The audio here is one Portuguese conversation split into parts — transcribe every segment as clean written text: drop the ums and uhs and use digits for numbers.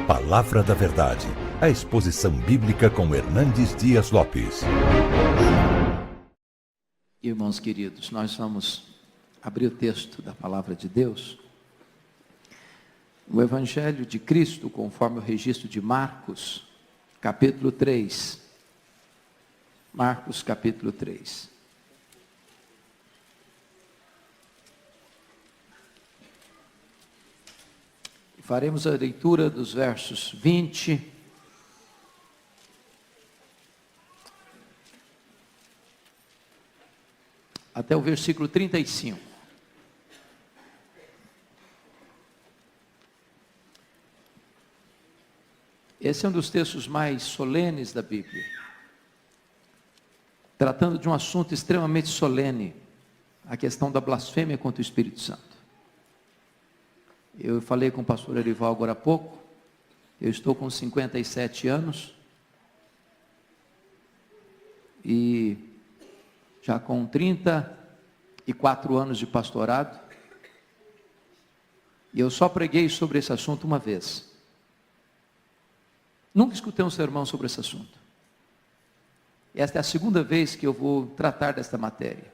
Palavra da Verdade, a exposição bíblica com Hernandes Dias Lopes. Irmãos queridos, nós vamos abrir o texto da Palavra de Deus. O Evangelho de Cristo, conforme o registro de Marcos, capítulo 3. Marcos, capítulo 3. Faremos a leitura dos versos 20 até o versículo 35. Esse é um dos textos mais solenes da Bíblia, tratando de um assunto extremamente solene, a questão da blasfêmia contra o Espírito Santo. Eu falei com o pastor Erival agora há pouco, eu estou com 57 anos, e já com 34 anos de pastorado, e eu só preguei sobre esse assunto uma vez. Nunca escutei um sermão sobre esse assunto. Esta é a segunda vez que eu vou tratar desta matéria.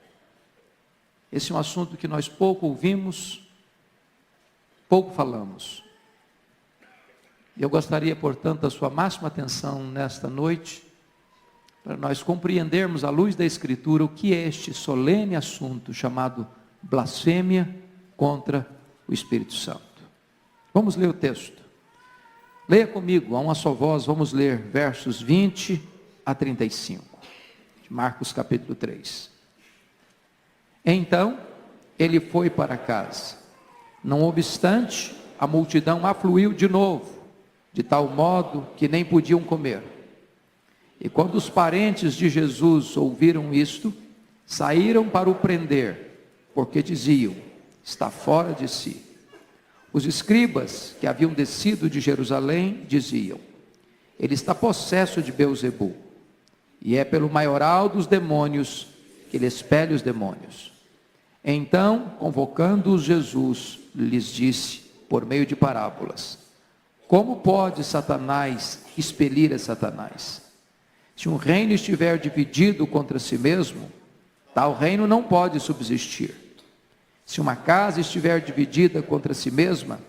Esse é um assunto que nós pouco ouvimos, pouco falamos. Eu gostaria, portanto, da sua máxima atenção nesta noite, para nós compreendermos à luz da Escritura o que é este solene assunto chamado blasfêmia contra o Espírito Santo. Vamos ler o texto. Leia comigo, a uma só voz, vamos ler versos 20 a 35, de Marcos capítulo 3. Então, ele foi para casa. Não obstante, a multidão afluiu de novo, de tal modo que nem podiam comer. E quando os parentes de Jesus ouviram isto, saíram para o prender, porque diziam: está fora de si. Os escribas que haviam descido de Jerusalém diziam: ele está possesso de Beelzebul, e é pelo maioral dos demônios que ele expele os demônios. Então, convocando-os, Jesus lhes disse, por meio de parábolas: como pode Satanás expelir a Satanás? Se um reino estiver dividido contra si mesmo, tal reino não pode subsistir. Se uma casa estiver dividida contra si mesma,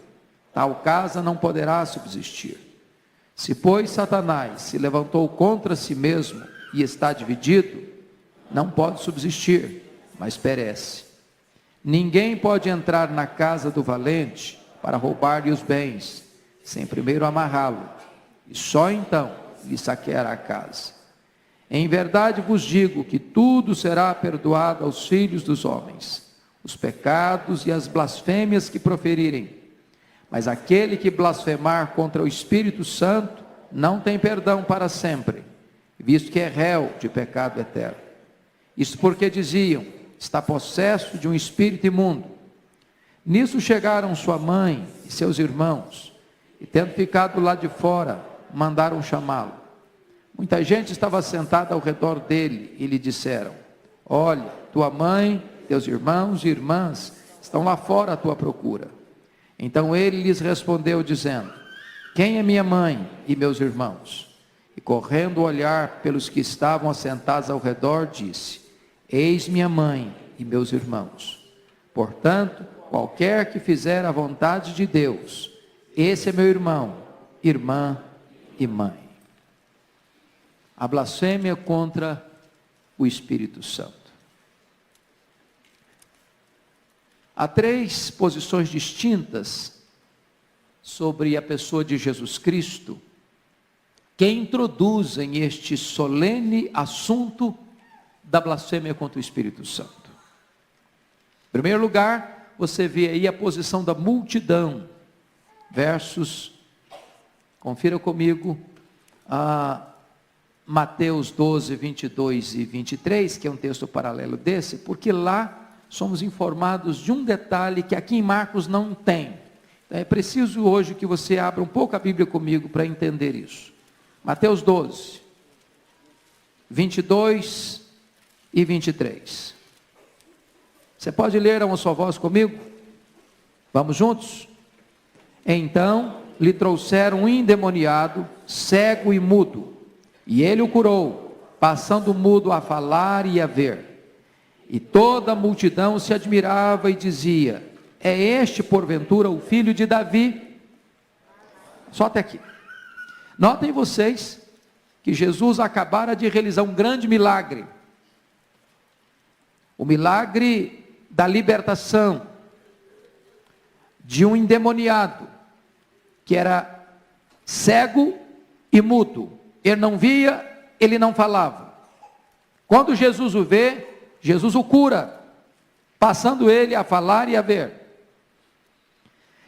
tal casa não poderá subsistir. Se, pois, Satanás se levantou contra si mesmo e está dividido, não pode subsistir, mas perece. Ninguém pode entrar na casa do valente para roubar-lhe os bens, sem primeiro amarrá-lo, e só então lhe saqueará a casa. Em verdade vos digo que tudo será perdoado aos filhos dos homens, os pecados e as blasfêmias que proferirem. Mas aquele que blasfemar contra o Espírito Santo não tem perdão para sempre, visto que é réu de pecado eterno. Isso porque diziam: está possesso de um espírito imundo. Nisso chegaram sua mãe e seus irmãos, e tendo ficado lá de fora, mandaram chamá-lo. Muita gente estava sentada ao redor dele, e lhe disseram: olha, tua mãe, teus irmãos e irmãs estão lá fora à tua procura. Então ele lhes respondeu, dizendo: quem é minha mãe e meus irmãos? E correndo olhar pelos que estavam assentados ao redor, disse: eis minha mãe e meus irmãos. Portanto, qualquer que fizer a vontade de Deus, esse é meu irmão, irmã e mãe. A blasfêmia contra o Espírito Santo. Há três posições distintas sobre a pessoa de Jesus Cristo que introduzem este solene assunto da blasfêmia contra o Espírito Santo. Em primeiro lugar, você vê aí a posição da multidão, versos, confira comigo, Mateus 12, 22 e 23, que é um texto paralelo desse, porque lá somos informados de um detalhe que aqui em Marcos não tem. É preciso hoje que você abra um pouco a Bíblia comigo para entender isso. Mateus 12, 22 e 23. Você pode ler a uma só voz comigo? Vamos juntos? Então lhe trouxeram um endemoniado, cego e mudo, e ele o curou, passando o mudo a falar e a ver. E toda a multidão se admirava e dizia: é este porventura o filho de Davi? Só até aqui. Notem vocês que Jesus acabara de realizar um grande milagre. O milagre da libertação de um endemoniado, que era cego e mudo. Ele não via, ele não falava. Quando Jesus o vê, Jesus o cura, passando ele a falar e a ver.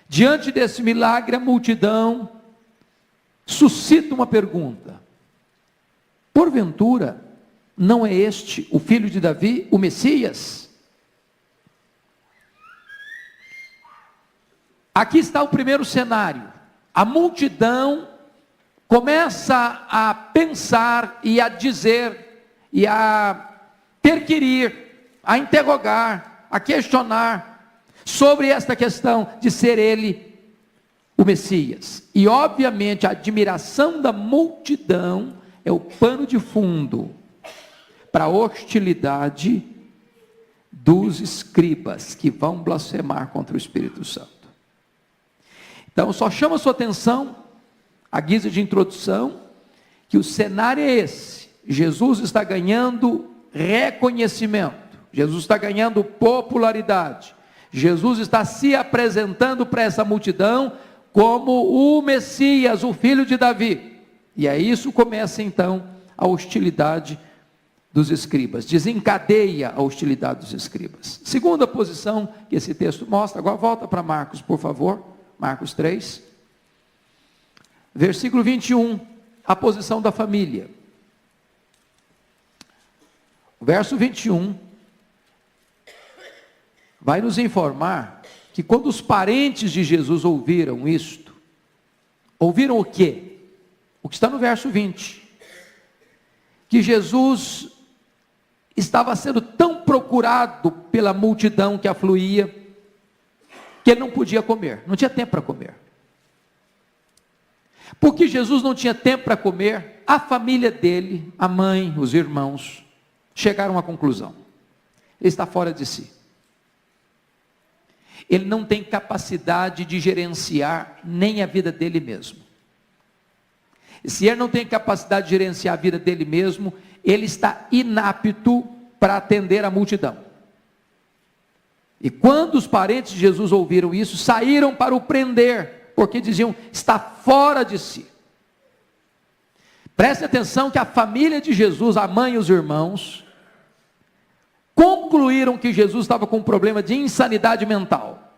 Diante desse milagre, a multidão suscita uma pergunta: porventura, não é este o filho de Davi, o Messias? Aqui está o primeiro cenário. A multidão começa a pensar e a dizer, e a perquirir, a interrogar, a questionar sobre esta questão de ser ele o Messias. E obviamente a admiração da multidão é o pano de fundo para a hostilidade dos escribas que vão blasfemar contra o Espírito Santo. Então só chama a sua atenção, a guisa de introdução, que o cenário é esse. Jesus está ganhando reconhecimento, Jesus está ganhando popularidade, Jesus está se apresentando para essa multidão como o Messias, o filho de Davi. E aí isso começa então a hostilidade dos escribas, desencadeia a hostilidade dos escribas. Segunda posição que esse texto mostra, agora volta para Marcos, por favor. Marcos 3, versículo 21, a posição da família. O verso 21 vai nos informar que quando os parentes de Jesus ouviram isto, ouviram o quê? O que está no verso 20, que Jesus estava sendo tão procurado pela multidão que afluía, que ele não podia comer, não tinha tempo para comer. Porque Jesus não tinha tempo para comer, a família dele, a mãe, os irmãos, chegaram à conclusão: ele está fora de si. Ele não tem capacidade de gerenciar nem a vida dele mesmo. E se ele não tem capacidade de gerenciar a vida dele mesmo, ele está inapto para atender a multidão. E quando os parentes de Jesus ouviram isso, saíram para o prender, porque diziam: está fora de si. Preste atenção que a família de Jesus, a mãe e os irmãos, concluíram que Jesus estava com um problema de insanidade mental.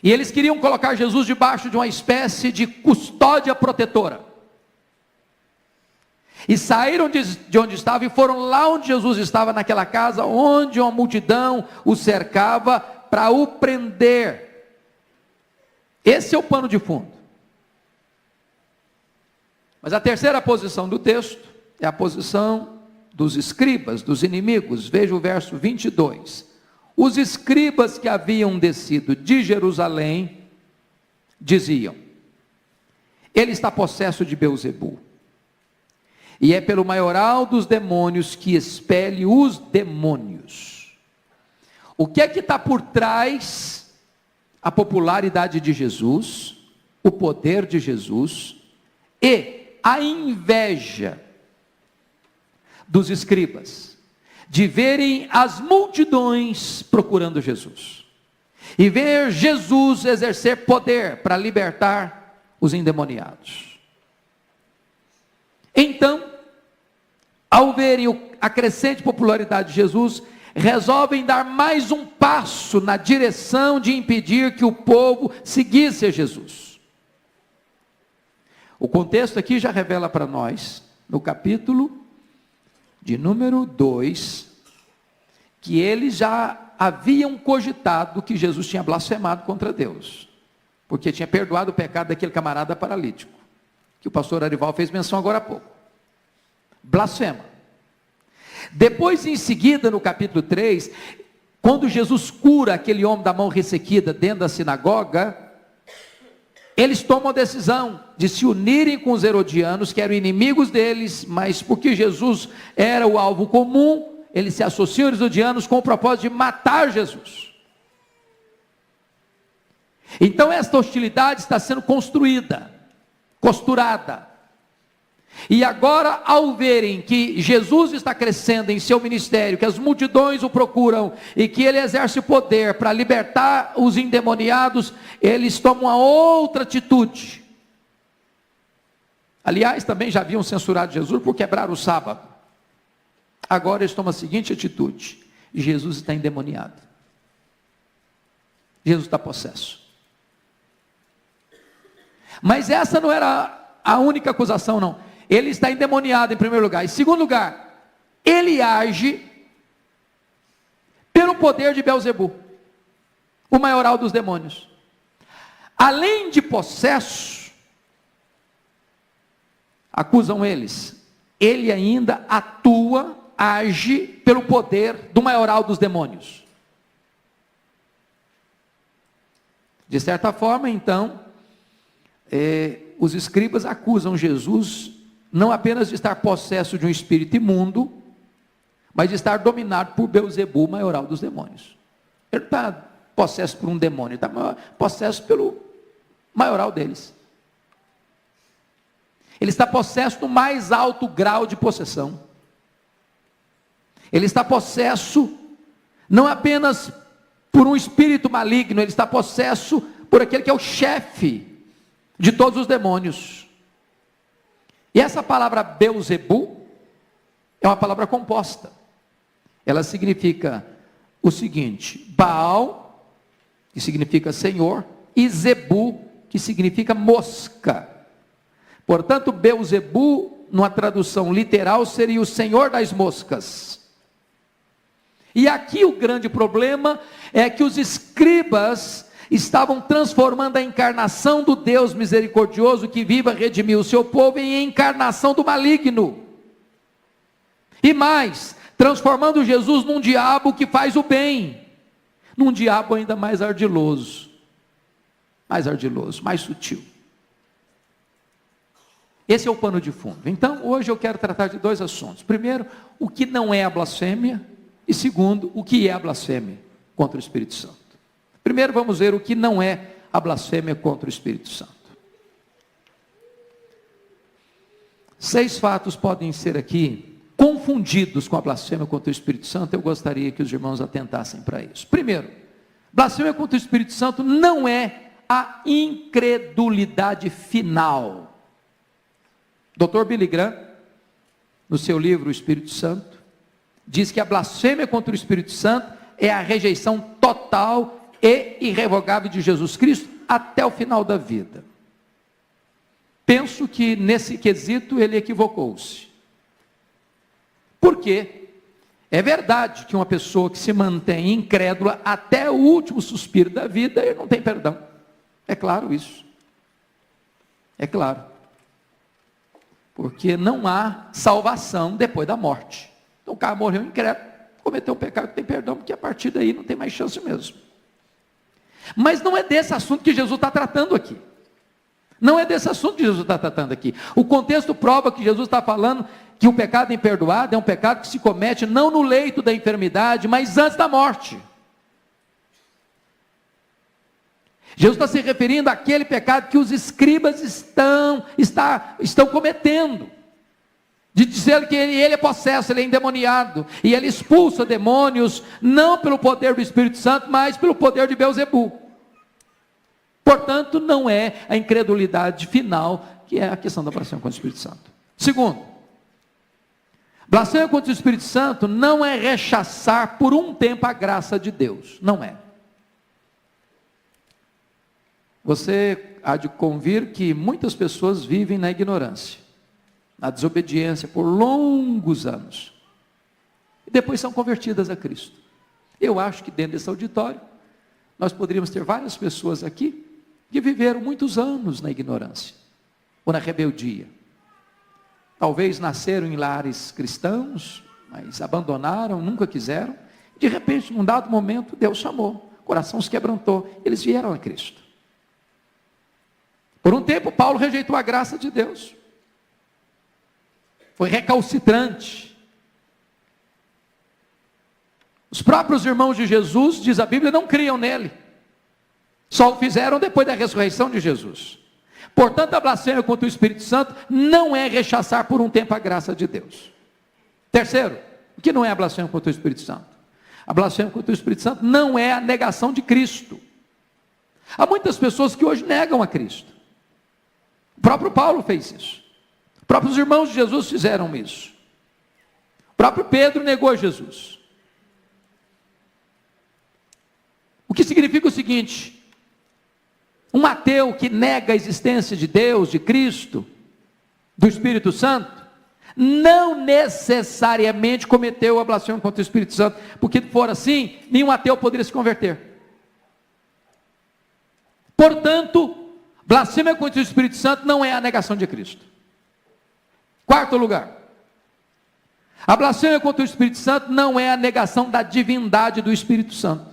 E eles queriam colocar Jesus debaixo de uma espécie de custódia protetora. E saíram de onde estavam e foram lá onde Jesus estava, naquela casa, onde uma multidão o cercava, para o prender. Esse é o pano de fundo. Mas a terceira posição do texto é a posição dos escribas, dos inimigos. Veja o verso 22. Os escribas que haviam descido de Jerusalém diziam: ele está possesso de Beelzebul, e é pelo maioral dos demônios que expele os demônios. O que é que está por trás? A popularidade de Jesus, o poder de Jesus e a inveja dos escribas, de verem as multidões procurando Jesus, e ver Jesus exercer poder para libertar os endemoniados. Então, ao verem a crescente popularidade de Jesus, resolvem dar mais um passo na direção de impedir que o povo seguisse a Jesus. O contexto aqui já revela para nós, no capítulo de número 2, que eles já haviam cogitado que Jesus tinha blasfemado contra Deus, porque tinha perdoado o pecado daquele camarada paralítico, que o pastor Arival fez menção agora há pouco. Blasfema. Depois, em seguida, no capítulo 3, quando Jesus cura aquele homem da mão ressequida dentro da sinagoga, eles tomam a decisão de se unirem com os herodianos, que eram inimigos deles, mas porque Jesus era o alvo comum, eles se associam aos herodianos com o propósito de matar Jesus. Então esta hostilidade está sendo construída, costurada. E agora, ao verem que Jesus está crescendo em seu ministério, que as multidões o procuram e que ele exerce poder para libertar os endemoniados, eles tomam uma outra atitude. Aliás, também já haviam censurado Jesus por quebrar o sábado. Agora eles tomam a seguinte atitude: Jesus está endemoniado. Jesus está possesso. Mas essa não era a única acusação, não. Ele está endemoniado em primeiro lugar. Em segundo lugar, ele age pelo poder de Beelzebu, o maioral dos demônios. Além de possesso, acusam eles, ele ainda atua, age pelo poder do maioral dos demônios. De certa forma, então, os escribas acusam Jesus não apenas de estar possesso de um espírito imundo, mas de estar dominado por Beelzebu, maioral dos demônios. Ele está possesso por um demônio, ele está possesso pelo maioral deles. Ele está possesso no mais alto grau de possessão. Ele está possesso não apenas por um espírito maligno, ele está possesso por aquele que é o chefe de todos os demônios. E essa palavra Beelzebu é uma palavra composta. Ela significa o seguinte: Baal, que significa Senhor, e Zebu, que significa mosca. Portanto, Beelzebu, numa tradução literal, seria o Senhor das moscas. E aqui o grande problema é que os escribas estavam transformando a encarnação do Deus misericordioso que viva redimir o seu povo em encarnação do maligno. E mais, transformando Jesus num diabo que faz o bem, num diabo ainda mais ardiloso, mais sutil. Esse é o pano de fundo. Então, hoje eu quero tratar de dois assuntos. Primeiro, o que não é a blasfêmia, e segundo, o que é a blasfêmia contra o Espírito Santo. Primeiro vamos ver o que não é a blasfêmia contra o Espírito Santo. 6 fatos podem ser aqui confundidos com a blasfêmia contra o Espírito Santo. Eu gostaria que os irmãos atentassem para isso. Primeiro, blasfêmia contra o Espírito Santo não é a incredulidade final. Dr. Billy Graham, no seu livro O Espírito Santo, diz que a blasfêmia contra o Espírito Santo é a rejeição total e irrevogável de Jesus Cristo até o final da vida. Penso que nesse quesito ele equivocou-se. Por quê? É verdade que uma pessoa que se mantém incrédula até o último suspiro da vida, ele não tem perdão. É claro isso. É claro. Porque não há salvação depois da morte. Então o cara morreu incrédulo, cometeu um pecado, não tem perdão, porque a partir daí não tem mais chance mesmo. Mas não é desse assunto que Jesus está tratando aqui. Não é desse assunto que Jesus está tratando aqui. O contexto prova que Jesus está falando que o pecado imperdoado é um pecado que se comete não no leito da enfermidade, mas antes da morte. Jesus está se referindo àquele pecado que os escribas estão cometendo. De dizer que ele é possesso, ele é endemoniado, e ele expulsa demônios, não pelo poder do Espírito Santo, mas pelo poder de Beelzebu. Portanto, não é a incredulidade final, que é a questão da blasfêmia contra o Espírito Santo. Segundo, blasfêmia contra o Espírito Santo não é rechaçar por um tempo a graça de Deus, não é. Você há de convir que muitas pessoas vivem na ignorância, na desobediência por longos anos, e depois são convertidas a Cristo. Eu acho que dentro desse auditório, nós poderíamos ter várias pessoas aqui, que viveram muitos anos na ignorância, ou na rebeldia. Talvez nasceram em lares cristãos, mas abandonaram, nunca quiseram, De repente, num dado momento, Deus chamou, o coração se quebrantou, eles vieram a Cristo. Por um tempo, Paulo rejeitou a graça de Deus. Foi recalcitrante. Os próprios irmãos de Jesus, diz a Bíblia, não criam nele. Só o fizeram depois da ressurreição de Jesus. Portanto, a blasfêmia contra o Espírito Santo não é rechaçar por um tempo a graça de Deus. Terceiro, o que não é a blasfêmia contra o Espírito Santo? A blasfêmia contra o Espírito Santo não é a negação de Cristo. Há muitas pessoas que hoje negam a Cristo. O próprio Paulo fez isso. Os próprios irmãos de Jesus fizeram isso. O próprio Pedro negou Jesus. O que significa o seguinte: um ateu que nega a existência de Deus, de Cristo, do Espírito Santo, não necessariamente cometeu a blasfêmia contra o Espírito Santo, porque se for assim, nenhum ateu poderia se converter. Portanto, blasfêmia contra o Espírito Santo não é a negação de Cristo. Quarto lugar, a blasfêmia contra o Espírito Santo não é a negação da divindade do Espírito Santo.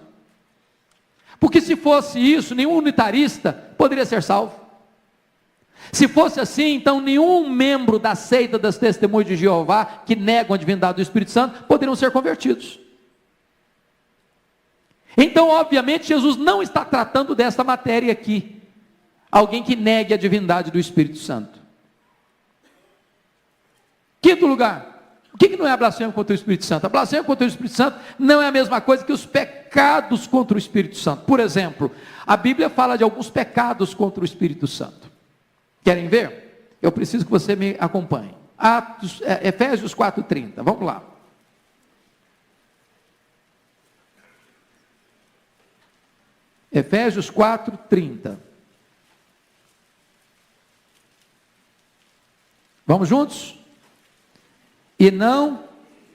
Porque se fosse isso, nenhum unitarista poderia ser salvo. Se fosse assim, então nenhum membro da seita das Testemunhas de Jeová, que negam a divindade do Espírito Santo, poderiam ser convertidos. Então, obviamente, Jesus não está tratando desta matéria aqui. Alguém que negue a divindade do Espírito Santo. Quinto lugar, o que não é a blasfêmia contra o Espírito Santo? A blasfêmia contra o Espírito Santo não é a mesma coisa que os pecados contra o Espírito Santo. Por exemplo, a Bíblia fala de alguns pecados contra o Espírito Santo. Querem ver? Eu preciso que você me acompanhe. Efésios 4:30, vamos lá. Efésios 4:30. Vamos juntos? E não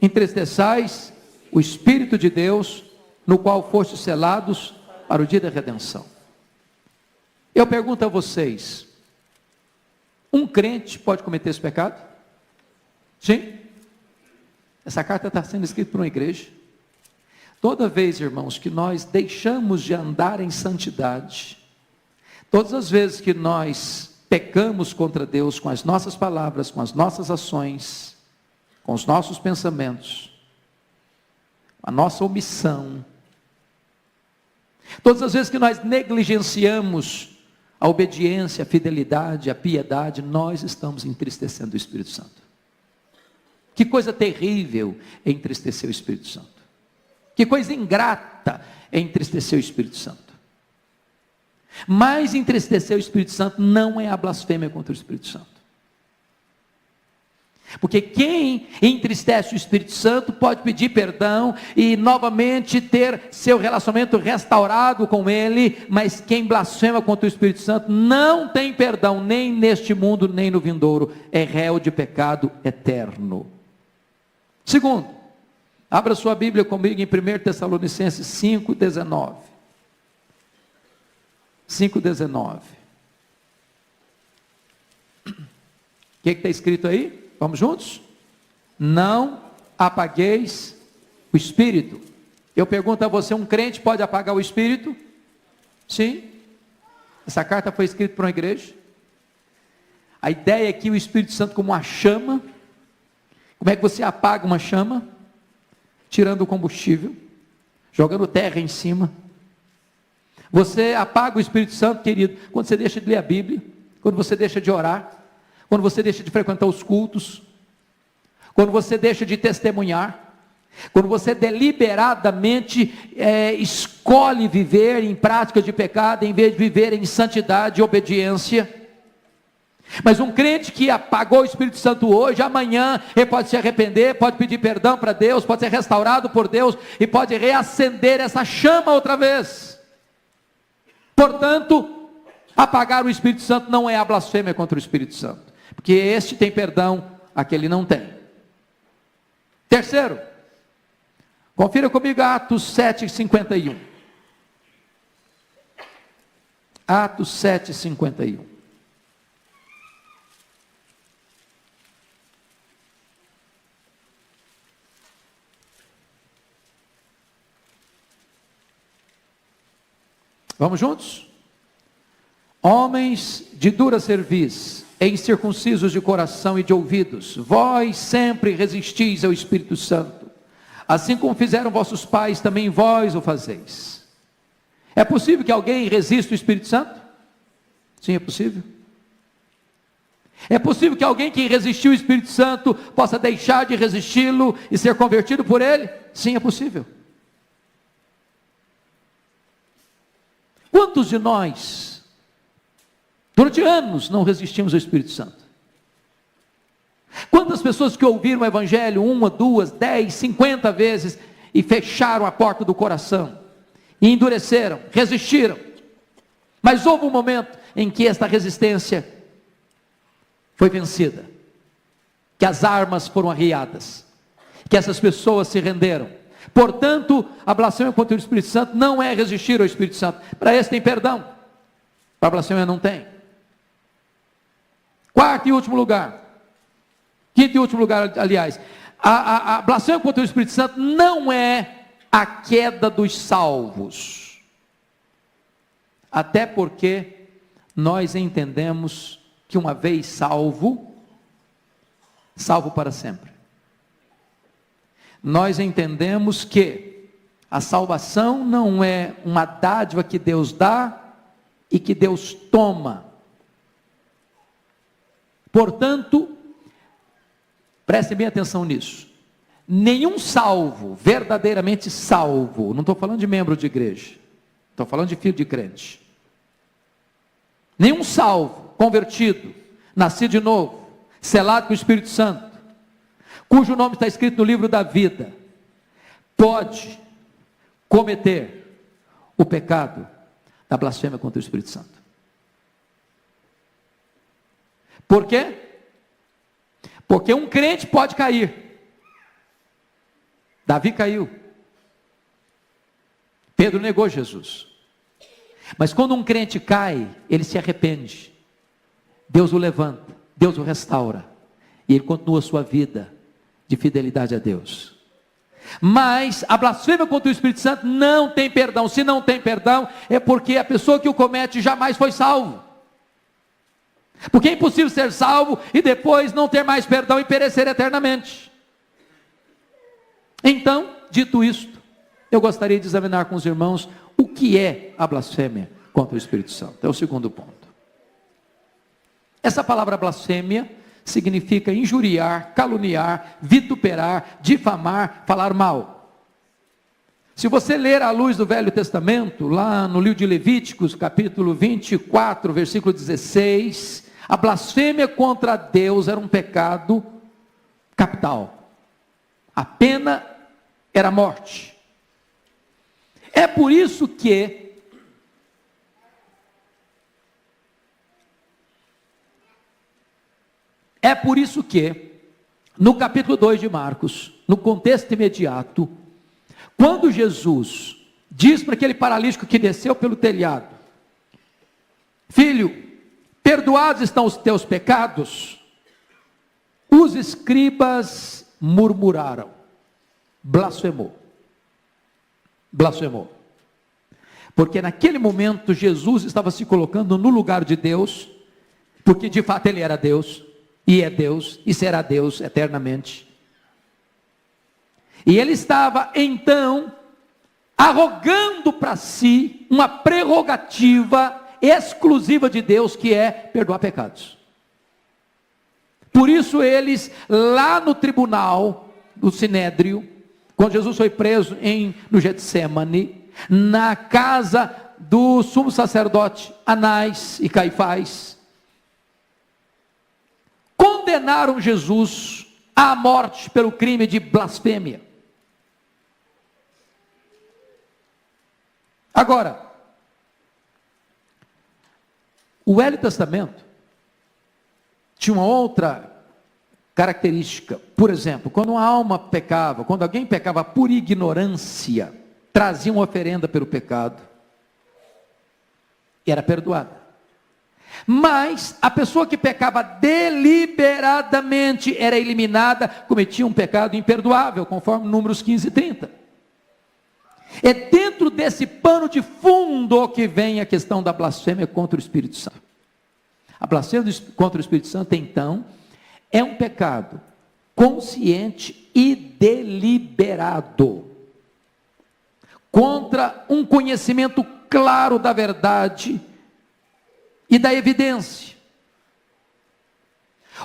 entristeçais o Espírito de Deus, no qual fostes selados para o dia da redenção. Eu pergunto a vocês, um crente pode cometer esse pecado? Sim? Essa carta está sendo escrita para uma igreja. Toda vez, irmãos, que nós deixamos de andar em santidade, todas as vezes que nós pecamos contra Deus com as nossas palavras, com as nossas ações, com os nossos pensamentos, a nossa omissão, todas as vezes que nós negligenciamos a obediência, a fidelidade, a piedade, nós estamos entristecendo o Espírito Santo. Que coisa terrível é entristecer o Espírito Santo. Que coisa ingrata é entristecer o Espírito Santo. Mas entristecer o Espírito Santo não é a blasfêmia contra o Espírito Santo. Porque quem entristece o Espírito Santo pode pedir perdão e novamente ter seu relacionamento restaurado com Ele, mas quem blasfema contra o Espírito Santo não tem perdão nem neste mundo, nem no vindouro, é réu de pecado eterno. Segundo, abra sua Bíblia comigo em 1 Tessalonicenses 5:19. 5:19. O que está escrito aí? Vamos juntos? Não apagueis o Espírito. Eu pergunto a você, um crente pode apagar o Espírito? Sim. Essa carta foi escrita para uma igreja. A ideia é que o Espírito Santo como uma chama. Como é que você apaga uma chama? Tirando o combustível, jogando terra em cima. Você apaga o Espírito Santo, querido, quando você deixa de ler a Bíblia, quando você deixa de orar, quando você deixa de frequentar os cultos, quando você deixa de testemunhar, quando você deliberadamente escolhe viver em prática de pecado, em vez de viver em santidade e obediência. Mas um crente que apagou o Espírito Santo hoje, amanhã ele pode se arrepender, pode pedir perdão para Deus, pode ser restaurado por Deus e pode reacender essa chama outra vez. Portanto, apagar o Espírito Santo não é a blasfêmia contra o Espírito Santo, porque este tem perdão, aquele não tem. Terceiro, confira comigo Atos 7:51. Atos 7:51. Vamos juntos? Homens de dura cerviz, incircuncisos de coração e de ouvidos, vós sempre resistis ao Espírito Santo, assim como fizeram vossos pais, também vós o fazeis. É possível que alguém resista o Espírito Santo? Sim, é possível. É possível que alguém que resistiu o Espírito Santo possa deixar de resisti-lo e ser convertido por ele? Sim, é possível. Quantos de nós, durante anos, não resistimos ao Espírito Santo? Quantas pessoas que ouviram o Evangelho 1, 2, 10, 50 vezes e fecharam a porta do coração, e endureceram, resistiram, mas houve um momento em que esta resistência foi vencida, que as armas foram arriadas, que essas pessoas se renderam. Portanto, a blasfêmia contra o Espírito Santo não é resistir ao Espírito Santo. Para esse tem perdão, para a blasfêmia não tem. Quarto e último lugar, quinto e último lugar, aliás, a blasfêmia contra o Espírito Santo não é a queda dos salvos, até porque nós entendemos que uma vez salvo, salvo para sempre. Nós entendemos que a salvação não é uma dádiva que Deus dá e que Deus toma. Portanto, prestem bem atenção nisso. Nenhum salvo, verdadeiramente salvo, não estou falando de membro de igreja, estou falando de filho de crente. Nenhum salvo, convertido, nascido de novo, selado com o Espírito Santo, cujo nome está escrito no livro da vida, pode cometer o pecado da blasfêmia contra o Espírito Santo. Por quê? Porque um crente pode cair. Davi caiu. Pedro negou Jesus. Mas quando um crente cai, ele se arrepende. Deus o levanta, Deus o restaura. E ele continua a sua vida de fidelidade a Deus. Mas a blasfêmia contra o Espírito Santo não tem perdão. Se não tem perdão, é porque a pessoa que o comete jamais foi salvo. Porque é impossível ser salvo e depois não ter mais perdão e perecer eternamente. Então, dito isto, eu gostaria de examinar com os irmãos o que é a blasfêmia contra o Espírito Santo. É o segundo ponto. Essa palavra blasfêmia significa injuriar, caluniar, vituperar, difamar, falar mal. Se você ler à luz do Velho Testamento, lá no livro de Levíticos, capítulo 24, versículo 16, a blasfêmia contra Deus era um pecado capital. A pena era a morte. É por isso que no capítulo 2 de Marcos, no contexto imediato, quando Jesus diz para aquele paralítico que desceu pelo telhado: filho, perdoados estão os teus pecados, os escribas murmuraram, blasfemou, porque naquele momento Jesus estava se colocando no lugar de Deus, porque de fato ele era Deus, e é Deus, e será Deus eternamente, e ele estava então arrogando para si uma prerrogativa exclusiva de Deus, que é perdoar pecados. Por isso eles, lá no tribunal do Sinédrio, quando Jesus foi preso no Getsemane, na casa do sumo sacerdote Anás e Caifás, condenaram Jesus à morte pelo crime de blasfêmia. Agora, o Velho Testamento tinha uma outra característica. Por exemplo, quando uma alma pecava, quando alguém pecava por ignorância, trazia uma oferenda pelo pecado e era perdoada. Mas a pessoa que pecava deliberadamente era eliminada, cometia um pecado imperdoável, conforme Números 15 e 30. É dentro desse pano de fundo que vem a questão da blasfêmia contra o Espírito Santo. A blasfêmia contra o Espírito Santo, então, é um pecado consciente e deliberado, contra um conhecimento claro da verdade e da evidência.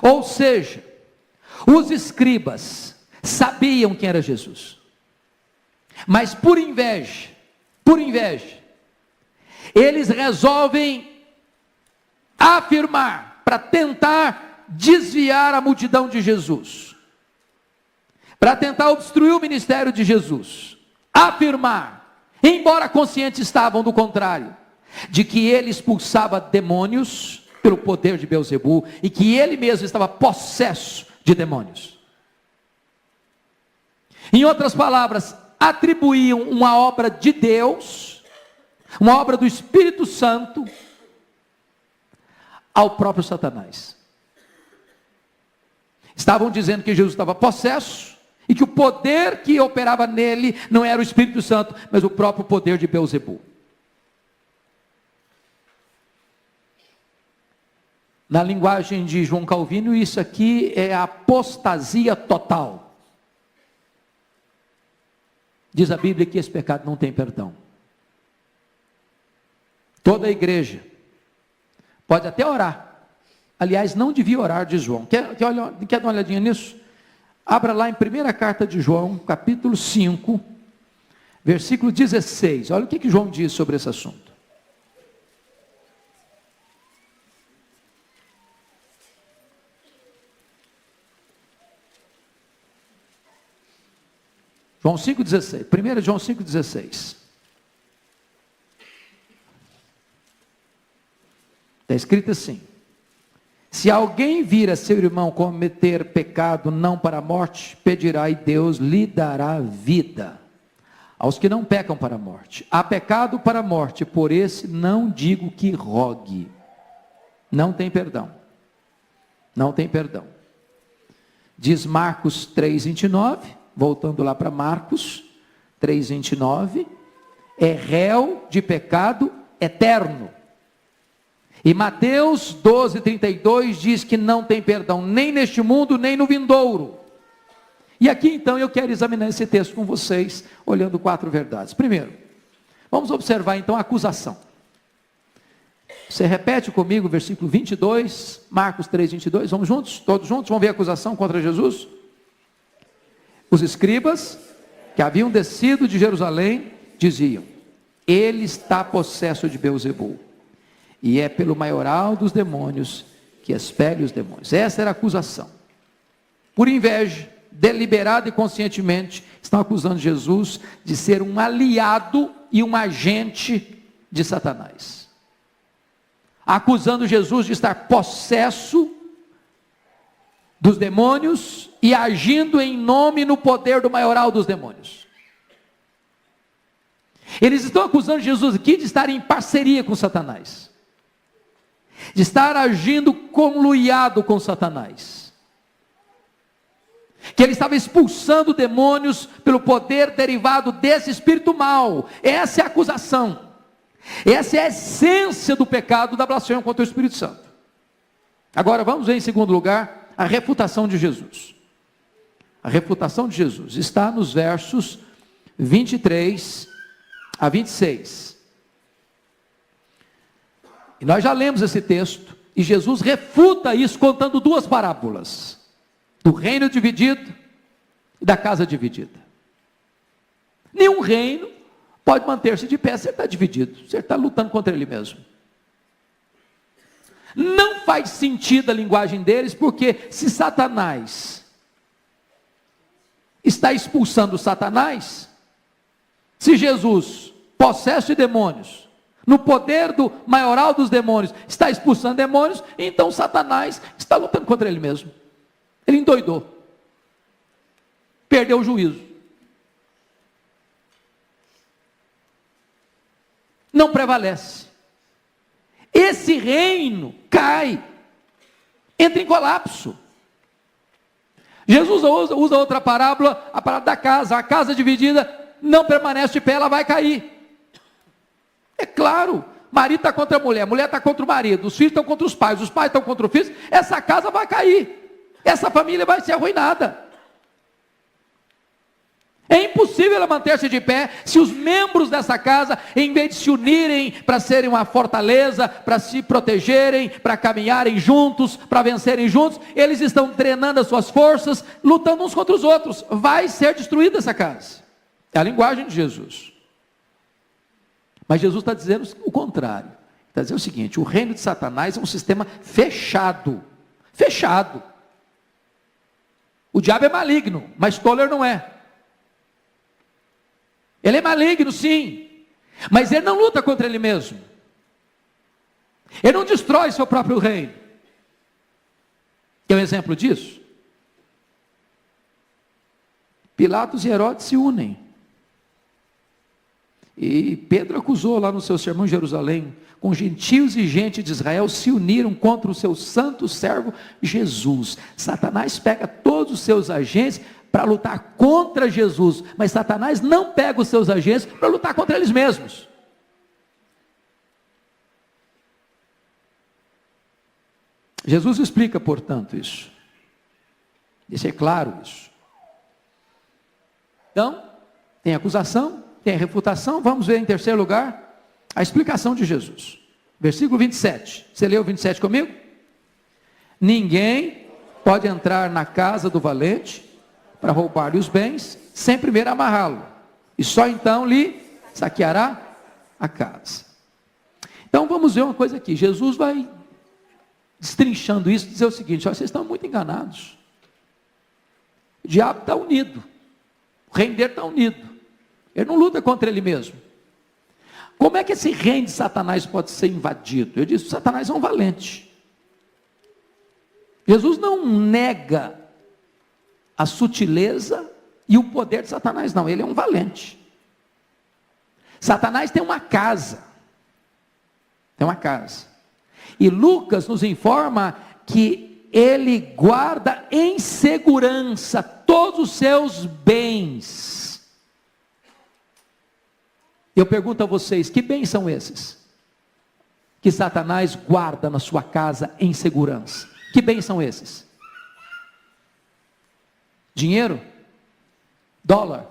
Ou seja, os escribas sabiam quem era Jesus, mas por inveja, eles resolvem afirmar, para tentar desviar a multidão de Jesus, para tentar obstruir o ministério de Jesus, afirmar, embora conscientes estavam do contrário, de que ele expulsava demônios pelo poder de Beelzebu, e que ele mesmo estava possesso de demônios. Em outras palavras, atribuíam uma obra de Deus, uma obra do Espírito Santo, ao próprio Satanás. Estavam dizendo que Jesus estava possesso, e que o poder que operava nele não era o Espírito Santo, mas o próprio poder de Beelzebu. Na linguagem de João Calvino, isso aqui é apostasia total. Diz a Bíblia que esse pecado não tem perdão. Toda a igreja pode até orar. Aliás, não devia orar, diz João. Quer dar uma olhadinha nisso? Abra lá em 1ª carta de João, capítulo 5, versículo 16. Olha o que João diz sobre esse assunto. João 5,16. 1 João 5,16. Está escrito assim: se alguém vir a seu irmão cometer pecado não para a morte, pedirá e Deus lhe dará vida. Aos que não pecam para a morte. Há pecado para a morte, por esse não digo que rogue. Não tem perdão. Não tem perdão. Diz Marcos 3,29, voltando lá para Marcos 3,29, é réu de pecado eterno. E Mateus 12,32 diz que não tem perdão, nem neste mundo, nem no vindouro. E aqui então eu quero examinar esse texto com vocês, olhando 4 verdades. Primeiro, vamos observar então a acusação. Você repete comigo o versículo 22, Marcos 3,22, vamos juntos? Todos juntos? Vamos ver a acusação contra Jesus? Os escribas, que haviam descido de Jerusalém, diziam: ele está possesso de Beelzebu, e é pelo maioral dos demônios que expele os demônios. Essa era a acusação. Por inveja, deliberada e conscientemente, estão acusando Jesus de ser um aliado e um agente de Satanás. Acusando Jesus de estar possesso dos demônios e agindo em nome e no poder do maioral dos demônios. Eles estão acusando Jesus aqui de estar em parceria com Satanás, de estar agindo conluiado com Satanás, que ele estava expulsando demônios pelo poder derivado desse espírito mau. Essa é a acusação, essa é a essência do pecado da blasfêmia contra o Espírito Santo. Agora vamos ver em segundo lugar a refutação de Jesus. A refutação de Jesus está nos versos 23 a 26. E nós já lemos esse texto, e Jesus refuta isso contando 2 parábolas: do reino dividido e da casa dividida. Nenhum reino pode manter-se de pé se ele está dividido, se ele está lutando contra ele mesmo. Não faz sentido a linguagem deles, porque se Satanás está expulsando Satanás, se Jesus, possesso de demônios, no poder do maioral dos demônios, está expulsando demônios, então Satanás está lutando contra ele mesmo. Ele endoidou, perdeu o juízo, não prevalece. Esse reino cai, entra em colapso. Jesus usa outra parábola, a parábola da casa, a casa dividida não permanece de pé, ela vai cair. É claro, marido está contra a mulher está contra o marido, os filhos estão contra os pais estão contra os filhos, essa casa vai cair, essa família vai ser arruinada. É impossível ela manter-se de pé se os membros dessa casa, em vez de se unirem para serem uma fortaleza, para se protegerem, para caminharem juntos, para vencerem juntos, eles estão treinando as suas forças, lutando uns contra os outros. Vai ser destruída essa casa. É a linguagem de Jesus. Mas Jesus está dizendo o contrário. Está dizendo o seguinte: o reino de Satanás é um sistema fechado. Fechado. O diabo é maligno, mas Toller não é. Ele é maligno, sim, mas ele não luta contra ele mesmo. Ele não destrói seu próprio reino. Quer um exemplo disso? Pilatos e Herodes se unem. E Pedro acusou lá no seu sermão em Jerusalém, com gentios e gente de Israel se uniram contra o seu santo servo Jesus. Satanás pega todos os seus agentes para lutar contra Jesus, mas Satanás não pega os seus agentes para lutar contra eles mesmos. Jesus explica, portanto, isso. Deixa claro isso. Então, tem acusação, tem a refutação. Vamos ver em terceiro lugar a explicação de Jesus. Versículo 27. Você leu o 27 comigo? Ninguém pode entrar na casa do valente para roubar-lhe os bens, sem primeiro amarrá-lo, e só então lhe saqueará a casa. Então vamos ver uma coisa aqui. Jesus vai destrinchando isso, dizer o seguinte: ó, vocês estão muito enganados. O diabo está unido, o reino dele está unido, ele não luta contra ele mesmo. Como é que esse reino de Satanás pode ser invadido? Eu disse: Satanás é um valente. Jesus não nega a sutileza e o poder de Satanás, não, ele é um valente. Satanás tem uma casa, e Lucas nos informa que ele guarda em segurança todos os seus bens. Eu pergunto a vocês: que bens são esses que Satanás guarda na sua casa em segurança? Que bens são esses? Dinheiro, dólar,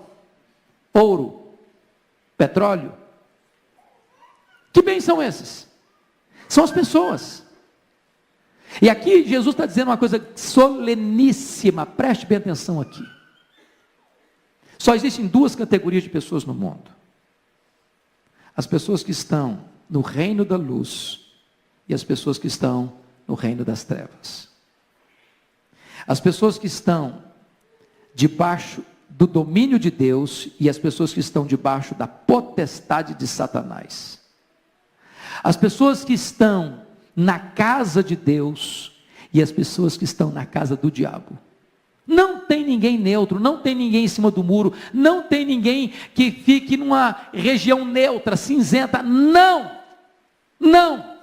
ouro, petróleo. Que bens são esses? São as pessoas. E aqui Jesus está dizendo uma coisa soleníssima, preste bem atenção aqui. Só existem duas categorias de pessoas no mundo: as pessoas que estão no reino da luz e as pessoas que estão no reino das trevas. As pessoas que estão debaixo do domínio de Deus e as pessoas que estão debaixo da potestade de Satanás. As pessoas que estão na casa de Deus e as pessoas que estão na casa do diabo. Não tem ninguém neutro, não tem ninguém em cima do muro, não tem ninguém que fique numa região neutra, cinzenta. Não, não.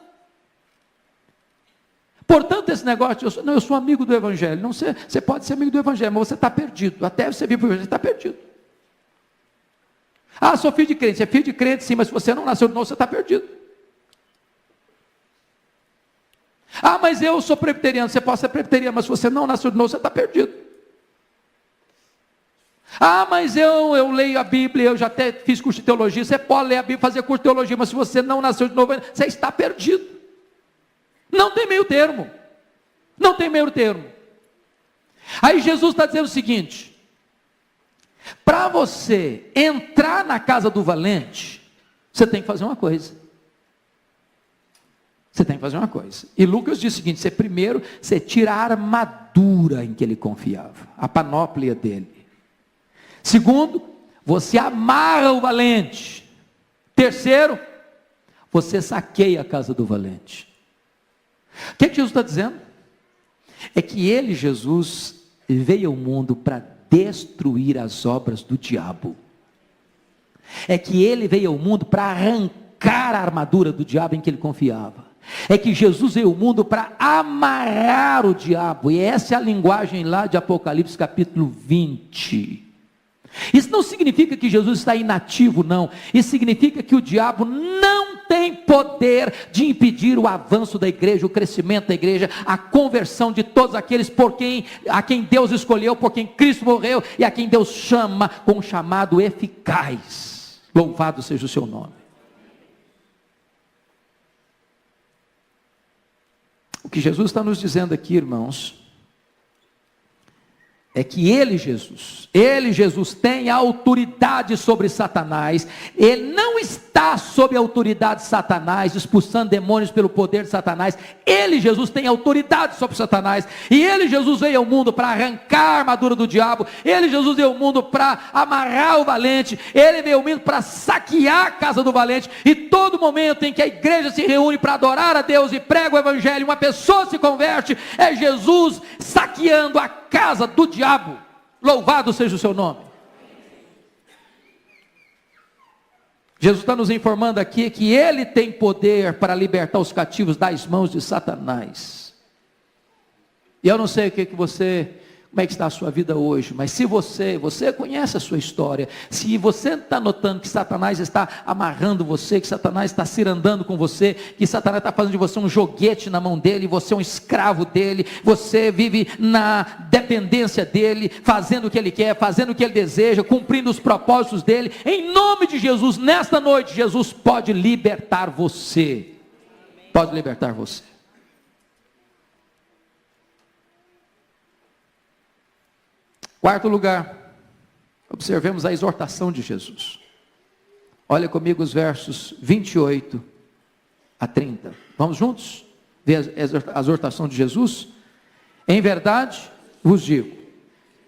Portanto, esse negócio, eu sou amigo do Evangelho. Não, você pode ser amigo do Evangelho, mas você está perdido. Até você vir para o Evangelho, você está perdido. Ah, sou filho de crente. Você é filho de crente, sim, mas se você não nasceu de novo, você está perdido. Ah, mas eu sou presbiteriano. Você pode ser presbiteriano, mas se você não nasceu de novo, você está perdido. Ah, mas eu leio a Bíblia, eu já até fiz curso de teologia. Você pode ler a Bíblia, fazer curso de teologia, mas se você não nasceu de novo, você está perdido. Não tem meio termo. Não tem meio termo. Aí Jesus está dizendo o seguinte: para você entrar na casa do valente, você tem que fazer uma coisa. Você tem que fazer uma coisa. E Lucas diz o seguinte: você tira a armadura em que ele confiava, a panóplia dele. Segundo, você amarra o valente. Terceiro, você saqueia a casa do valente. O que Jesus está dizendo? É que ele, Jesus, veio ao mundo para destruir as obras do diabo. É que ele veio ao mundo para arrancar a armadura do diabo em que ele confiava. É que Jesus veio ao mundo para amarrar o diabo. E essa é a linguagem lá de Apocalipse capítulo 20. Isso não significa que Jesus está inativo, não. Isso significa que o diabo não tem poder de impedir o avanço da igreja, o crescimento da igreja, a conversão de todos aqueles a quem Deus escolheu, por quem Cristo morreu e a quem Deus chama com um chamado eficaz. Louvado seja o seu nome. O que Jesus está nos dizendo aqui, irmãos, é que Ele, Jesus tem autoridade sobre Satanás. Ele não está sob a autoridade de Satanás, expulsando demônios pelo poder de Satanás. Ele, Jesus, tem autoridade sobre Satanás. E Ele, Jesus, veio ao mundo para arrancar a armadura do diabo. Ele, Jesus, veio ao mundo para amarrar o valente. Ele veio ao mundo para saquear a casa do valente. E todo momento em que a igreja se reúne para adorar a Deus e prega o evangelho, uma pessoa se converte, é Jesus saqueando a casa do diabo. Louvado seja o seu nome. Jesus está nos informando aqui que Ele tem poder para libertar os cativos das mãos de Satanás. E eu não sei como é que está a sua vida hoje, mas se você conhece a sua história, se você está notando que Satanás está amarrando você, que Satanás está cirandando com você, que Satanás está fazendo de você um joguete na mão dele, você é um escravo dele, você vive na dependência dele, fazendo o que ele quer, fazendo o que ele deseja, cumprindo os propósitos dele, em nome de Jesus, nesta noite, Jesus pode libertar você. Pode libertar você. Quarto lugar, observemos a exortação de Jesus. Olha comigo os versos 28 a 30. Vamos juntos ver a exortação de Jesus? Em verdade, vos digo,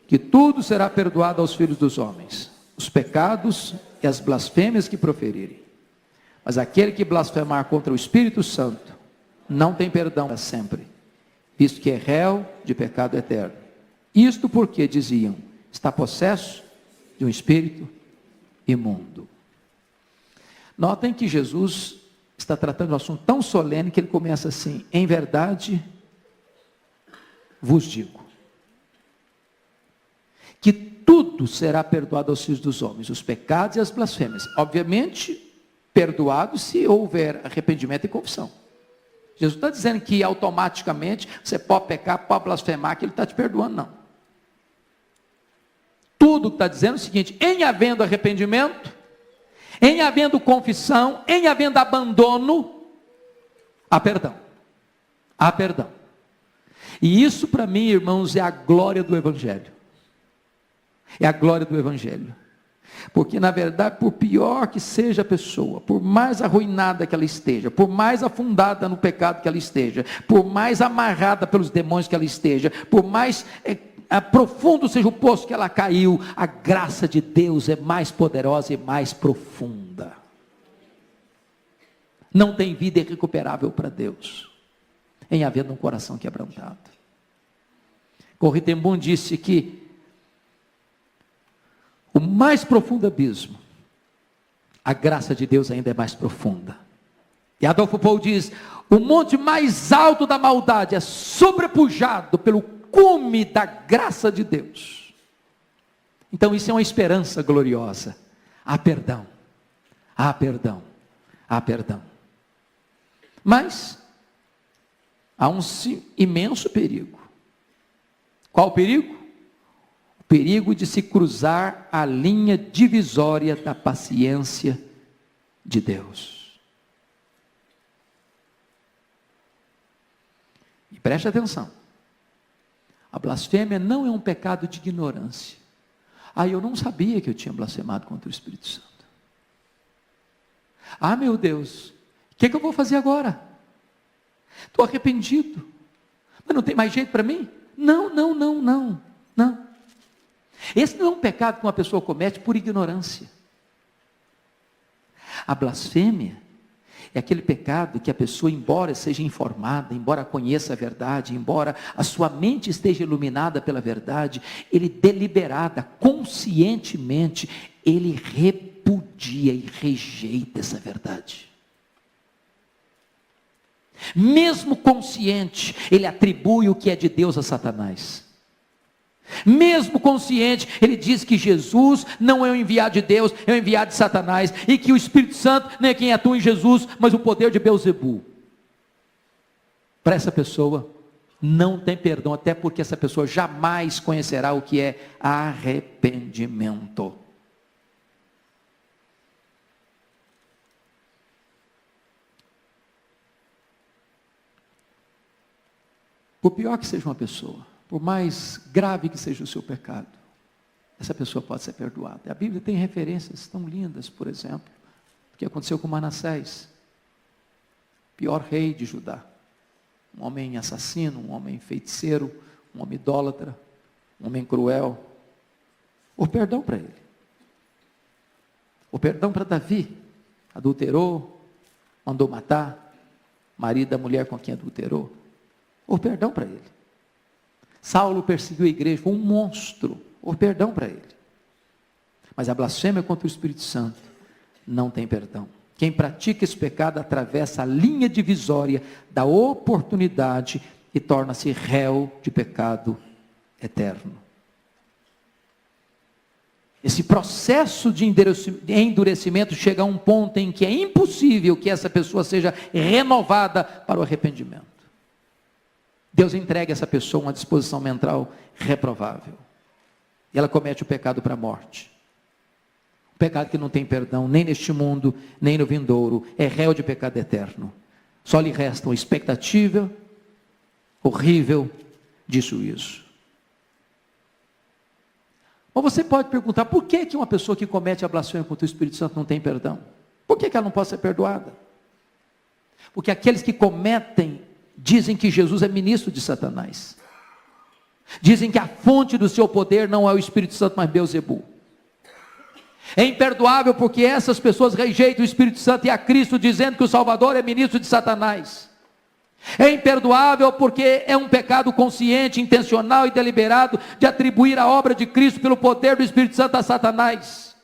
que tudo será perdoado aos filhos dos homens, os pecados e as blasfêmias que proferirem. Mas aquele que blasfemar contra o Espírito Santo, não tem perdão para sempre, visto que é réu de pecado eterno. Isto porque diziam, está possesso de um espírito imundo. Notem que Jesus está tratando de um assunto tão solene que ele começa assim, em verdade vos digo, que tudo será perdoado aos filhos dos homens, os pecados e as blasfêmias. Obviamente, perdoado se houver arrependimento e confissão. Jesus está dizendo que automaticamente você pode pecar, pode blasfemar, que Ele está te perdoando, não. Tudo está dizendo o seguinte, em havendo arrependimento, em havendo confissão, em havendo abandono, há perdão. Há perdão. E isso para mim, irmãos, é a glória do Evangelho. É a glória do Evangelho. Porque na verdade, por pior que seja a pessoa, por mais arruinada que ela esteja, por mais afundada no pecado que ela esteja, por mais amarrada pelos demônios que ela esteja, por mais profundo seja o poço que ela caiu, a graça de Deus é mais poderosa e mais profunda. Não tem vida irrecuperável para Deus, em havendo um coração quebrantado. Corrie ten Boom disse que o mais profundo abismo, a graça de Deus ainda é mais profunda. E Adolfo Paul diz, o monte mais alto da maldade é sobrepujado pelo cume da graça de Deus. Então isso é uma esperança gloriosa. Há perdão, há perdão, há perdão. Mas há um imenso perigo. Qual o perigo? O perigo de se cruzar a linha divisória da paciência de Deus. E preste atenção. A blasfêmia não é um pecado de ignorância. Eu não sabia que eu tinha blasfemado contra o Espírito Santo. Meu Deus, o que eu vou fazer agora? Estou arrependido. Mas não tem mais jeito para mim? Não. Esse não é um pecado que uma pessoa comete por ignorância. A blasfêmia é aquele pecado que a pessoa, embora seja informada, embora conheça a verdade, embora a sua mente esteja iluminada pela verdade, ele deliberada, conscientemente, ele repudia e rejeita essa verdade. Mesmo consciente, ele atribui o que é de Deus a Satanás. Mesmo consciente, ele diz que Jesus não é o enviado de Deus, é o enviado de Satanás, e que o Espírito Santo não é quem atua em Jesus, mas o poder de Beelzebul. Para essa pessoa, não tem perdão, até porque essa pessoa jamais conhecerá o que é arrependimento. Por pior que seja uma pessoa, por mais grave que seja o seu pecado, essa pessoa pode ser perdoada. A Bíblia tem referências tão lindas, por exemplo, o que aconteceu com Manassés, pior rei de Judá. Um homem assassino, um homem feiticeiro, um homem idólatra, um homem cruel. O perdão para ele. O perdão para Davi. Adulterou, mandou matar, marido da mulher com quem adulterou. O perdão para ele. Saulo perseguiu a igreja, foi um monstro. O perdão para ele. Mas a blasfêmia contra o Espírito Santo não tem perdão. Quem pratica esse pecado atravessa a linha divisória da oportunidade e torna-se réu de pecado eterno. Esse processo de endurecimento chega a um ponto em que é impossível que essa pessoa seja renovada para o arrependimento. Deus entrega essa pessoa uma disposição mental reprovável. E ela comete o pecado para a morte. O pecado que não tem perdão, nem neste mundo, nem no vindouro, é réu de pecado eterno. Só lhe resta uma expectativa horrível de juízo. Ou você pode perguntar, por que uma pessoa que comete a blasfêmia contra o Espírito Santo não tem perdão? Por que ela não pode ser perdoada? Porque aqueles que cometem, dizem que Jesus é ministro de Satanás. Dizem que a fonte do seu poder não é o Espírito Santo, mas Beelzebul. É imperdoável porque essas pessoas rejeitam o Espírito Santo e a Cristo, dizendo que o Salvador é ministro de Satanás. É imperdoável porque é um pecado consciente, intencional e deliberado de atribuir a obra de Cristo pelo poder do Espírito Santo a Satanás.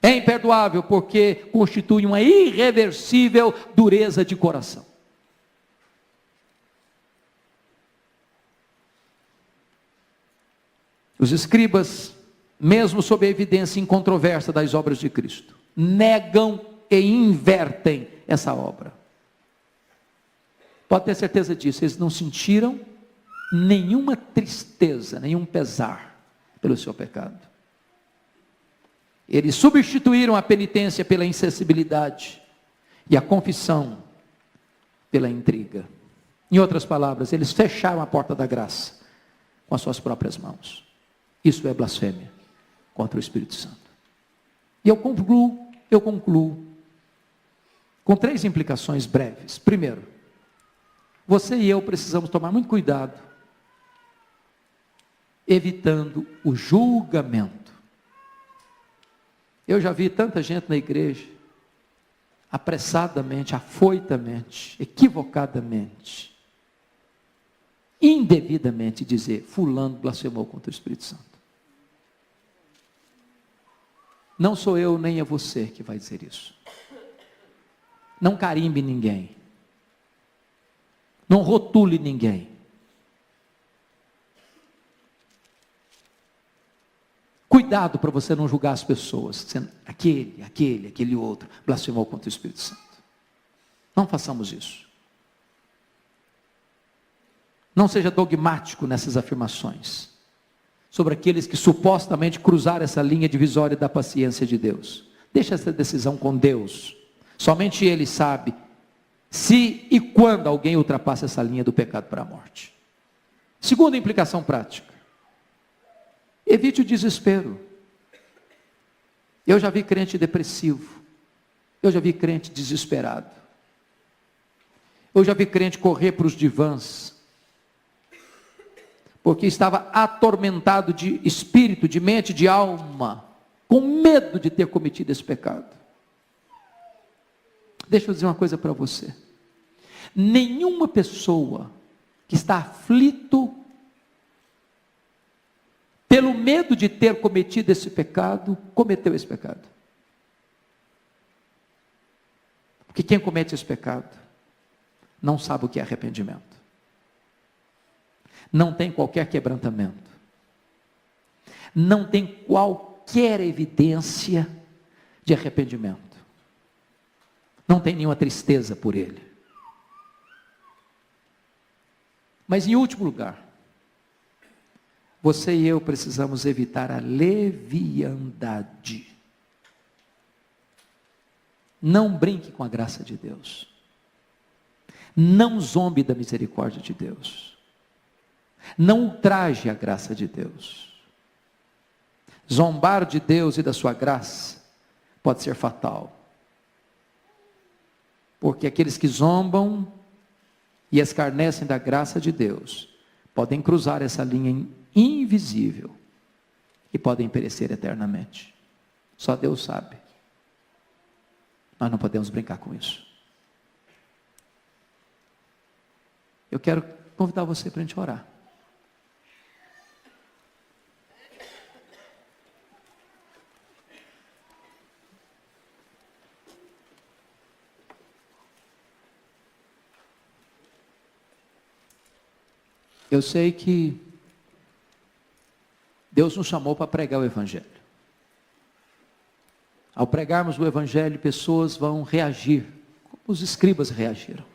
É imperdoável porque constitui uma irreversível dureza de coração. Os escribas, mesmo sob a evidência incontroversa das obras de Cristo, negam e invertem essa obra. Pode ter certeza disso, eles não sentiram nenhuma tristeza, nenhum pesar pelo seu pecado. Eles substituíram a penitência pela insensibilidade e a confissão pela intriga. Em outras palavras, eles fecharam a porta da graça com as suas próprias mãos. Isso é blasfêmia contra o Espírito Santo. E eu concluo com 3 implicações breves. Primeiro, você e eu precisamos tomar muito cuidado, evitando o julgamento. Eu já vi tanta gente na igreja, apressadamente, afoitamente, equivocadamente, indevidamente dizer, fulano blasfemou contra o Espírito Santo. Não sou eu nem é você que vai dizer isso. Não carimbe ninguém. Não rotule ninguém. Cuidado para você não julgar as pessoas, dizendo, aquele outro, blasfemou contra o Espírito Santo. Não façamos isso. Não seja dogmático nessas afirmações, sobre aqueles que supostamente cruzaram essa linha divisória da paciência de Deus. Deixa essa decisão com Deus. Somente Ele sabe se e quando alguém ultrapassa essa linha do pecado para a morte. Segunda implicação prática. Evite o desespero. Eu já vi crente depressivo. Eu já vi crente desesperado. Eu já vi crente correr para os divãs, porque estava atormentado de espírito, de mente, de alma, com medo de ter cometido esse pecado. Deixa eu dizer uma coisa para você. Nenhuma pessoa que está aflito pelo medo de ter cometido esse pecado, cometeu esse pecado. Porque quem comete esse pecado não sabe o que é arrependimento. Não tem qualquer quebrantamento. não tem qualquer evidência de arrependimento. Não tem nenhuma tristeza por ele. Mas em último lugar, você e eu precisamos evitar a leviandade. Não brinque com a graça de Deus. Não zombe da misericórdia de Deus. Não ultraje a graça de Deus. Zombar de Deus e da sua graça pode ser fatal. Porque aqueles que zombam e escarnecem da graça de Deus podem cruzar essa linha invisível e podem perecer eternamente. Só Deus sabe. Nós não podemos brincar com isso. Eu quero convidar você para a gente orar. Eu sei que Deus nos chamou para pregar o Evangelho. Ao pregarmos o Evangelho, pessoas vão reagir, como os escribas reagiram.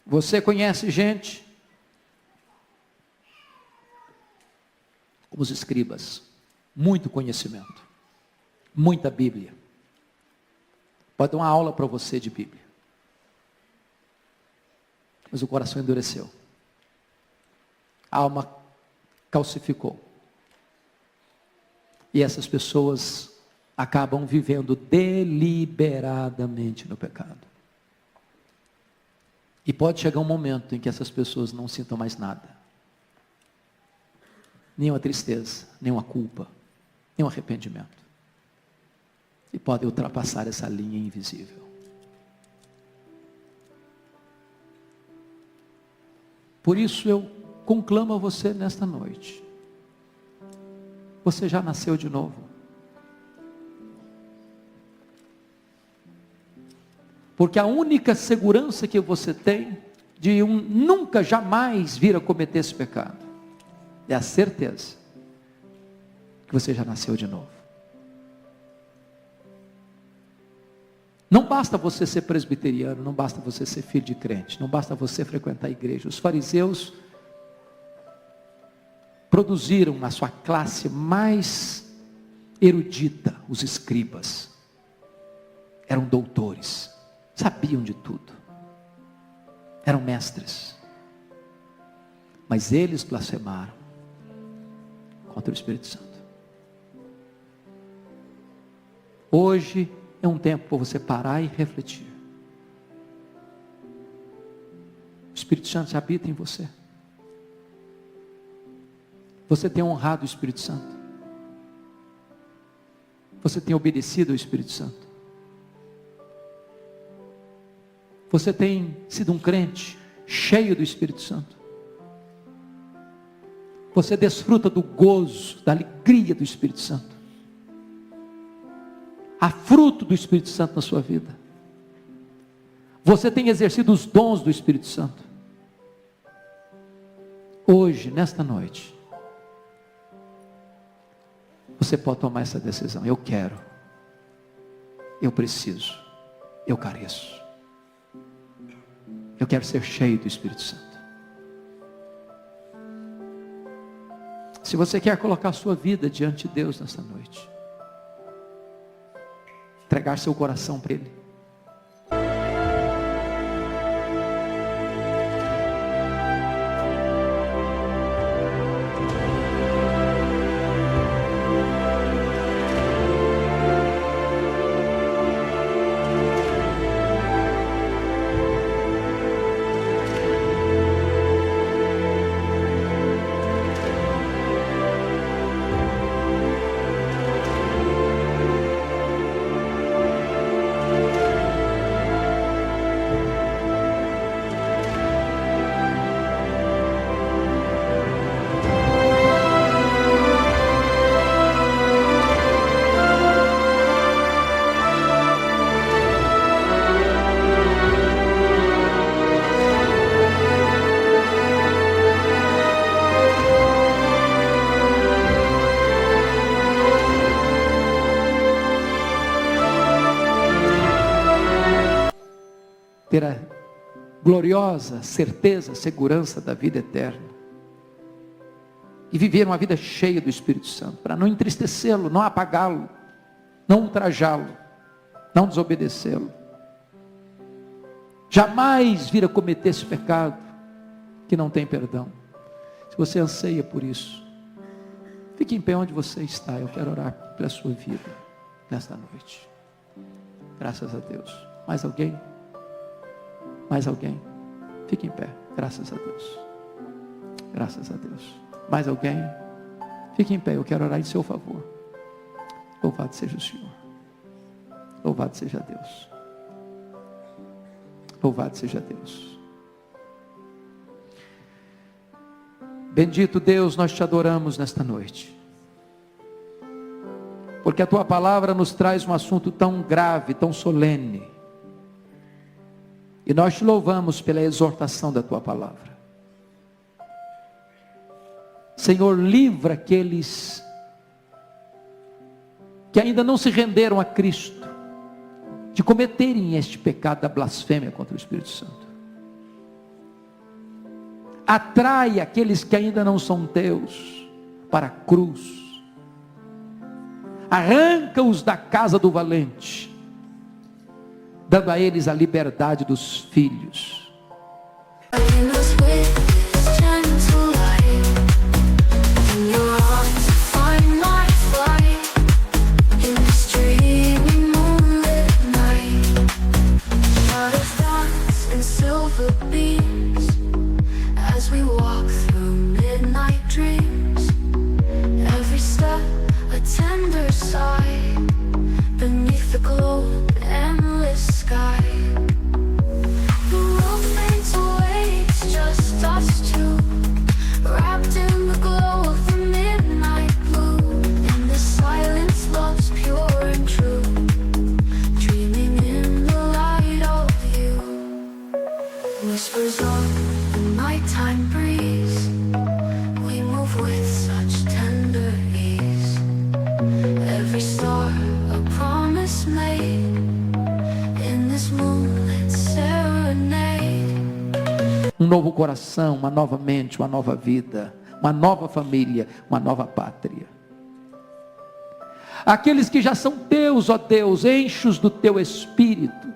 Você conhece gente, como os escribas, muito conhecimento, muita Bíblia. Pode dar uma aula para você de Bíblia. Mas o coração endureceu. A alma calcificou. E essas pessoas acabam vivendo deliberadamente no pecado. E pode chegar um momento em que essas pessoas não sintam mais nada. Nenhuma tristeza, nenhuma culpa, nenhum arrependimento. E podem ultrapassar essa linha invisível. Por isso eu conclamo a você nesta noite. Você já nasceu de novo. Porque a única segurança que você tem de nunca, jamais vir a cometer esse pecado é a certeza que você já nasceu de novo. Não basta você ser presbiteriano, não basta você ser filho de crente, não basta você frequentar a igreja. Os fariseus produziram na sua classe mais erudita os escribas. Eram doutores, sabiam de tudo, eram mestres. Mas eles blasfemaram contra o Espírito Santo. Hoje é um tempo para você parar e refletir. O Espírito Santo habita em você. Você tem honrado o Espírito Santo. Você tem obedecido ao Espírito Santo. Você tem sido um crente cheio do Espírito Santo. Você desfruta do gozo, da alegria do Espírito Santo. Há fruto do Espírito Santo na sua vida. Você tem exercido os dons do Espírito Santo. Hoje, nesta noite, você pode tomar essa decisão. Eu quero, eu preciso, eu careço. Eu quero ser cheio do Espírito Santo. Se você quer colocar a sua vida diante de Deus nesta noite, entregar seu coração para Ele, ter a gloriosa certeza, segurança da vida eterna. E viver uma vida cheia do Espírito Santo, para não entristecê-lo, não apagá-lo, não ultrajá-lo, não desobedecê-lo. Jamais vir a cometer esse pecado que não tem perdão. Se você anseia por isso, fique em pé onde você está. Eu quero orar pela sua vida nesta noite. Graças a Deus. Mais alguém? Mais alguém? Fique em pé. Graças a Deus. Graças a Deus. Mais alguém? Fique em pé. Eu quero orar em seu favor. Louvado seja o Senhor. Louvado seja Deus. Louvado seja Deus. Bendito Deus, nós te adoramos nesta noite. Porque a tua palavra nos traz um assunto tão grave, tão solene. E nós te louvamos pela exortação da tua palavra. Senhor, livra aqueles que ainda não se renderam a Cristo de cometerem este pecado da blasfêmia contra o Espírito Santo. Atrai aqueles que ainda não são teus para a cruz. Arranca-os da casa do valente, dando a eles a liberdade dos filhos. Um novo coração, uma nova mente, uma nova vida, uma nova família, uma nova pátria. Aqueles que já são teus, ó Deus, enche-os do teu Espírito.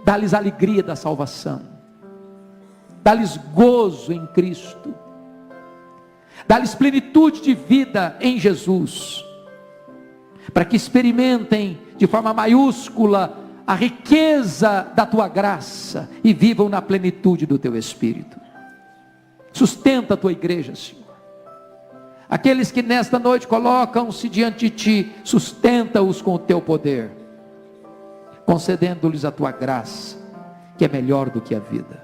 Dá-lhes alegria da salvação. Dá-lhes gozo em Cristo. Dá-lhes plenitude de vida em Jesus. Para que experimentem de forma maiúscula a riqueza da tua graça e vivam na plenitude do teu Espírito. Sustenta a tua igreja, Senhor. Aqueles que nesta noite colocam-se diante de ti, sustenta-os com o teu poder, concedendo-lhes a tua graça, que é melhor do que a vida.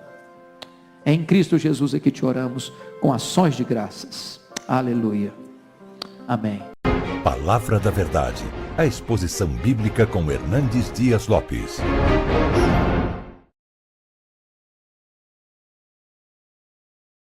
É em Cristo Jesus é que te oramos com ações de graças. Aleluia. Amém. Palavra da Verdade, a exposição bíblica com Hernandes Dias Lopes.